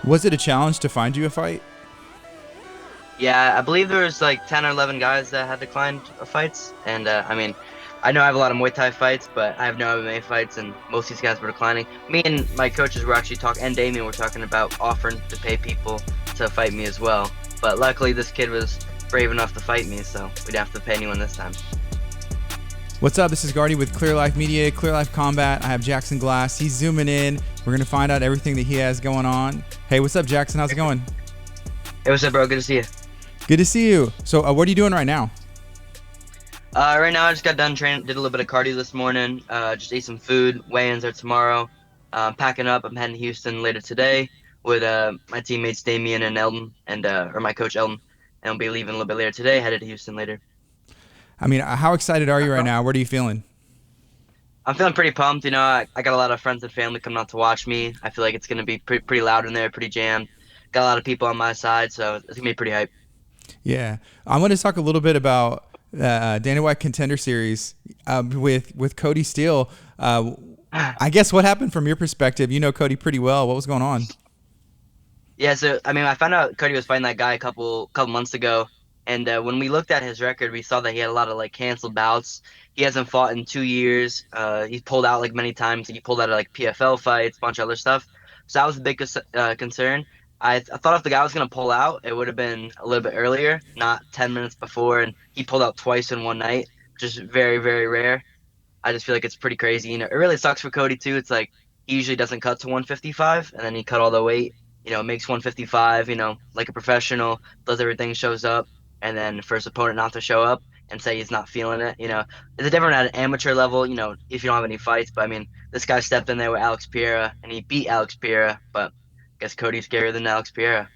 Was it a challenge to find you a fight? Yeah, I believe there was like 10 or 11 guys that had declined fights. And I mean, I know I have a lot of Muay Thai fights, but I have no MMA fights, and most of these guys were declining. Me and my coaches were actually talking, and Damien were talking about offering to pay people to fight me as well. But luckily, this kid was brave enough to fight me, so we didn't have to pay anyone this time. What's up? This is Gardy with Clear Life Media, Clear Life Combat. I have Jackson Glass. He's zooming in. We're going to find out everything that he has going on. Hey, what's up, Jackson? How's it going? Hey, what's up, bro? Good to see you. Good to see you. So, what are you doing right now? Right now, I just got done training, did a little bit of cardio this morning. Just ate some food. Weigh-ins are tomorrow. Packing up. I'm heading to Houston later today with my teammates Damien and Eldon, and or my coach Eldon, and I'll be leaving a little bit later today. Headed to Houston later. I mean, how excited are you right now? What are you feeling? I'm feeling pretty pumped. I got a lot of friends and family coming out to watch me. I feel like it's gonna be pretty loud in there, pretty jammed. Got a lot of people on my side, so it's gonna be pretty hype. Yeah. I want to talk a little bit about Dana White Contender Series with Kody Steele. I guess what happened from your perspective? You know Kody pretty well. What was going on? Yeah, so I mean, I found out Cody was fighting that guy a couple months ago, and when we looked at his record, we saw that he had a lot of like canceled bouts. He hasn't fought in 2 years. He's pulled out like many times. He pulled out of like PFL fights, a bunch of other stuff. So that was the biggest concern. I thought if the guy was gonna pull out, it would have been a little bit earlier, not 10 minutes before. And he pulled out twice in one night, which is very, very rare. I just feel like it's pretty crazy. It really sucks for Cody too. It's like he usually doesn't cut to 155, and then he cut all the weight. Makes 155. Like a professional, does everything, shows up, and then for his opponent not to show up and say he's not feeling it. It's different at an amateur level. If you don't have any fights, but I mean, this guy stepped in there with Alex Pereira, and he beat Alex Pereira, but I guess Cody's scarier than Alex Pereira.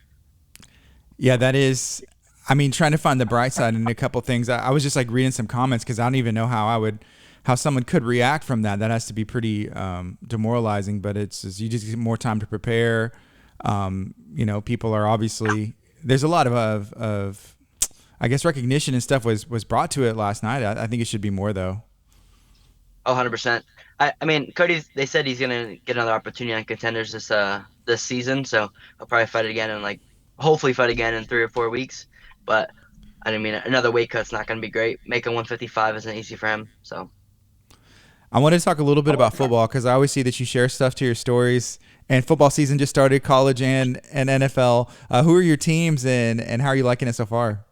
Yeah, that is. I mean, trying to find the bright side in a couple things. I was just like reading some comments because I don't even know how someone could react from that. That has to be pretty demoralizing. But you just get more time to prepare. People are obviously there's a lot of I guess recognition and stuff was brought to it last night. I think it should be more though. Oh, 100%. I mean, they said he's gonna get another opportunity on contenders this season, so he'll probably fight again and like hopefully fight again in 3 or 4 weeks. But I mean, another weight cut's not gonna be great. Making 155 isn't easy for him. So I want to talk a little bit about football because I always see that you share stuff to your stories. And football season just started, college and NFL. Who are your teams and how are you liking it so far?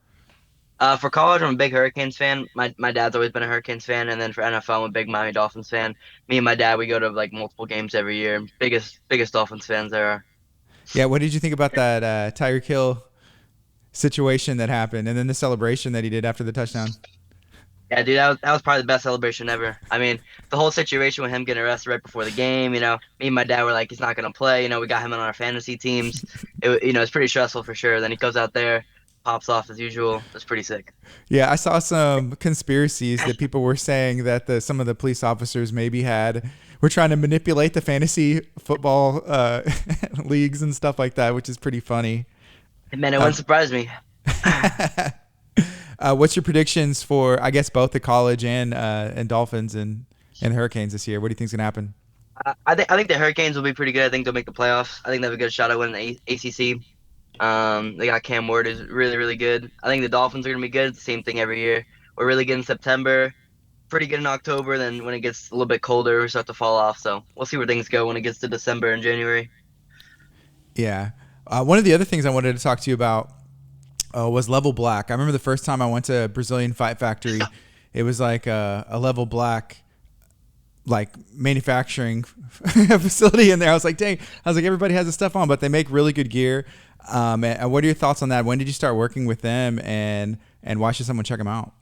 for college, I'm a big Hurricanes fan. My dad's always been a Hurricanes fan, and then for NFL, I'm a big Miami Dolphins fan. Me and my dad, we go to like multiple games every year. Biggest Dolphins fans there are. Yeah, what did you think about that Tyreek Hill situation that happened, and then the celebration that he did after the touchdown? Yeah, dude, that was probably the best celebration ever. I mean, the whole situation with him getting arrested right before the game, me and my dad were like, he's not gonna play. We got him on our fantasy teams. It's pretty stressful for sure. Then he goes out there, pops off as usual. It's pretty sick. Yeah, I saw some conspiracies that people were saying that some of the police officers maybe were trying to manipulate the fantasy football leagues and stuff like that, which is pretty funny. And man, it Uh, wouldn't surprise me. what's your predictions for I guess both the college and Dolphins and Hurricanes this year? What do you think's gonna happen? I think the Hurricanes will be pretty good. I think they'll make the playoffs. I think they have a good shot at winning the ACC. They got Cam Ward is really, really good. I think the Dolphins are gonna be good. It's the same thing every year. We're really good in September, pretty good in October. Then when it gets a little bit colder, we start to fall off. So we'll see where things go when it gets to December and January. Yeah. One of the other things I wanted to talk to you about was Level Black. I remember the first time I went to Brazilian Fight Factory, it was like a Level Black like manufacturing facility in there. I was like, dang, I was like, everybody has this stuff on, but they make really good gear. And what are your thoughts on that? When did you start working with them and why should someone check them out?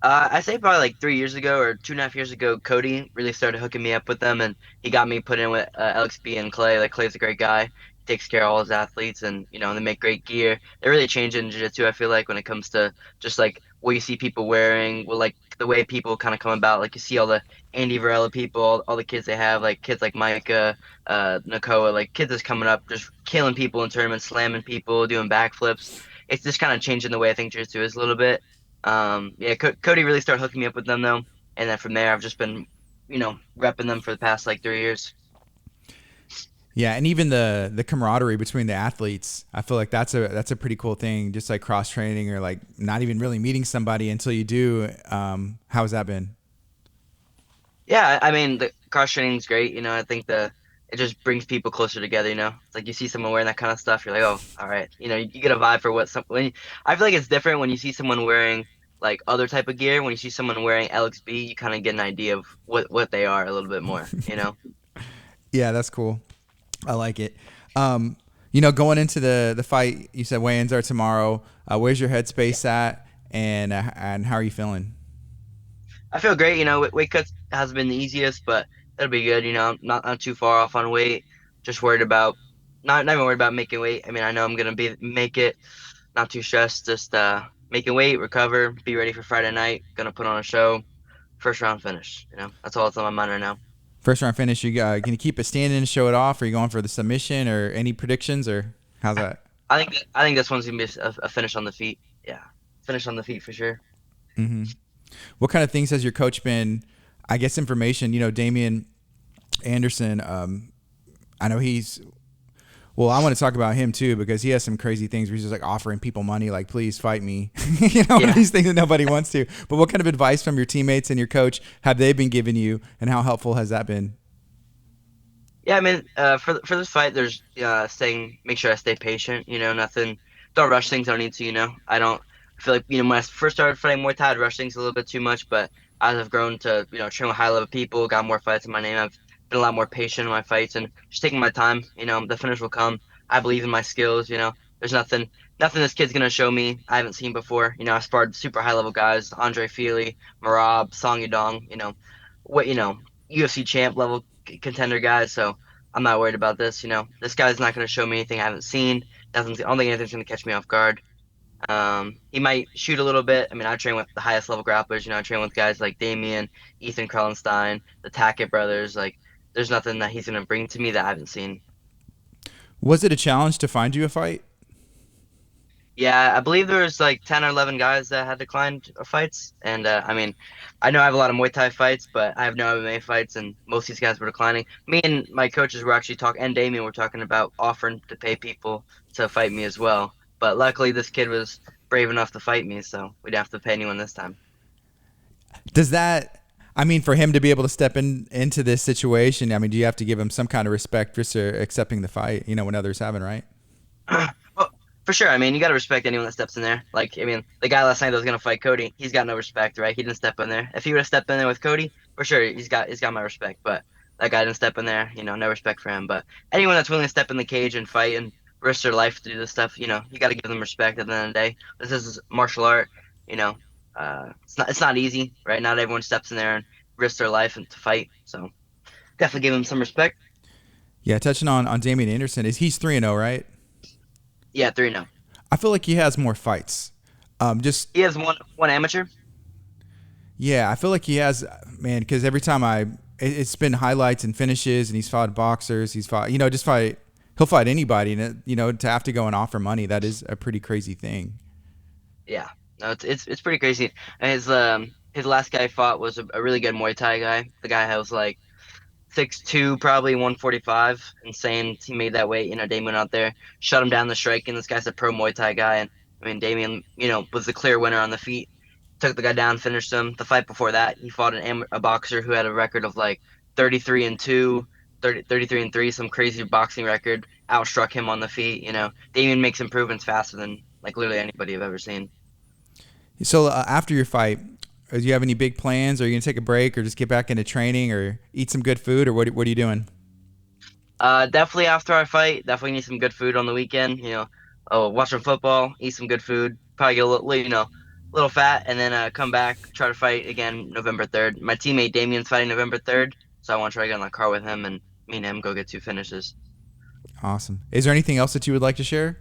I say probably like 3 years ago or 2.5 years ago, Cody really started hooking me up with them, and he got me put in with LXB and Clay. Like Clay's a great guy, he takes care of all his athletes, and they make great gear. They really changed in jiu-jitsu. I feel like when it comes to just like what you see people wearing, well, like the way people kind of come about. Like you see all the Andy Varela people, all the kids they have, like kids like Micah, Nakoa, like kids that's coming up, just killing people in tournaments, slamming people, doing backflips. It's just kind of changing the way I think jiu-jitsu is a little bit. Yeah, Cody really started hooking me up with them though, and then from there I've just been, repping them for the past like 3 years. Yeah, and even the camaraderie between the athletes, I feel like that's a pretty cool thing. Just like cross training or like not even really meeting somebody until you do. How's that been? Yeah, I mean the cross training is great. I think the it just brings people closer together. It's like you see someone wearing that kind of stuff, you're like, oh, all right. You get a vibe for what some. I feel like it's different when you see someone wearing like other type of gear. When you see someone wearing LXB, you kind of get an idea of what they are a little bit more. Yeah, that's cool. I like it. Um, going into the fight, you said weigh-ins are tomorrow. Where's your headspace at, and how are you feeling? I feel great. Weight cuts hasn't been the easiest, but that'll be good. I'm not too far off on weight. Just worried about not even worried about making weight. I mean, I know I'm gonna make it. Not too stressed. Just making weight, recover, be ready for Friday night. Gonna put on a show. First round finish. That's all that's on my mind right now. First round finish, you can you keep it standing and show it off? Are you going for the submission or any predictions or how's that? I think this one's gonna be a finish on the feet. Yeah, finish on the feet for sure. Hmm. What kind of things has your coach been? I guess information. Damian Anderson. I know he's. Well, I want to talk about him too because he has some crazy things where he's just like offering people money, like please fight me. One of Yeah. these things that nobody wants to. But what kind of advice from your teammates and your coach have they been giving you, and how helpful has that been? Yeah, I mean, for this fight, there's saying make sure I stay patient. Nothing, don't rush things. I don't need to. I don't I feel like when I first started fighting Muay Thai, I'd rush things a little bit too much. But as I've grown to train with high level people, got more fights in my name, I've been a lot more patient in my fights and just taking my time. The finish will come. I believe in my skills. There's nothing this kid's gonna show me I haven't seen before. I sparred super high level guys, Andre Feely, Marab, Song Yudong. What UFC champ level contender guys. So I'm not worried about this. This guy's not going to show me anything I haven't seen. I don't think anything's going to catch me off guard. He might shoot a little bit. I mean, I train with the highest level grapplers. I train with guys like Damien, Ethan Krellenstein, the Tackett brothers. Like, there's nothing that he's going to bring to me that I haven't seen. Was it a challenge to find you a fight? Yeah, I believe there was like 10 or 11 guys that had declined fights. And I mean, I know I have a lot of Muay Thai fights, but I have no MMA fights, and most of these guys were declining. Me and my coaches were actually talking, and Damien were talking about offering to pay people to fight me as well. But luckily, this kid was brave enough to fight me, so we didn't have to pay anyone this time. Does that? I mean, for him to be able to step into this situation, I mean, do you have to give him some kind of respect just for accepting the fight? When others haven't, right? Well, for sure. I mean, you got to respect anyone that steps in there. Like, I mean, the guy last night that was gonna fight Cody, he's got no respect, right? He didn't step in there. If he would have stepped in there with Cody, for sure, he's got my respect. But that guy didn't step in there. No respect for him. But anyone that's willing to step in the cage and fight and risk their life to do this stuff, you got to give them respect. At the end of the day, this is martial art. You know, it's not easy, right? Not everyone steps in there and risks their life and to fight. So definitely give him some respect. Yeah, touching on Damian Anderson, he's 3-0, right? Yeah, 3-0. I feel like he has more fights. Just He has one amateur. yeah, I feel like he has, man. Because every time it's been highlights and finishes, and he's fought boxers. He's fought, just fight. He'll fight anybody, and to have to go and offer money, that is a pretty crazy thing. Yeah, no, it's pretty crazy. And his last guy he fought was a really good Muay Thai guy. The guy was like 6'2", probably 145. Insane. He made that weight. Damien out there shut him down the striking. This guy's a pro Muay Thai guy, and I mean Damien, was the clear winner on the feet. Took the guy down, finished him. The fight before that, he fought a boxer who had a record of like 33-2, 33-3, some crazy boxing record. Outstruck him on the feet. Damien makes improvements faster than like literally anybody I've ever seen. So after your fight, do you have any big plans? Are you gonna take a break, or just get back into training, or eat some good food, or what are you doing? Definitely after I fight, definitely need some good food on the weekend. Watch some football, eat some good food, probably get a little, little fat, and then come back, try to fight again November 3rd. My teammate Damien's fighting November 3rd, so I want to try to get in the car with him and me and him go get two finishes. Awesome. Is there anything else that you would like to share?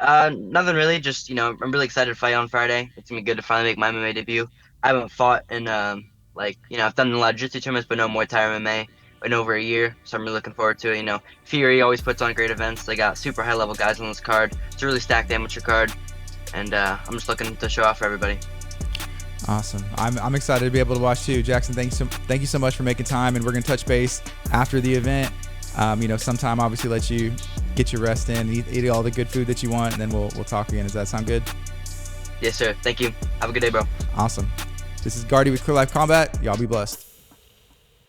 Nothing really. Just I'm really excited to fight on Friday. It's gonna be good to finally make my MMA debut. I haven't fought in I've done a lot of jiu-jitsu tournaments, but no Muay Thai or MMA in over a year. So I'm really looking forward to it. Fury always puts on great events. They got super high level guys on this card. It's a really stacked amateur card, and I'm just looking to show off for everybody. Awesome. I'm excited to be able to watch too. Jackson, thank you so much for making time, and we're gonna touch base after the event. Sometime obviously let you get your rest in, eat all the good food that you want, and then we'll talk again. Does that sound good? Yes, sir. Thank you. Have a good day, bro. Awesome. This is Gardy with Clear Life Combat. Y'all be blessed.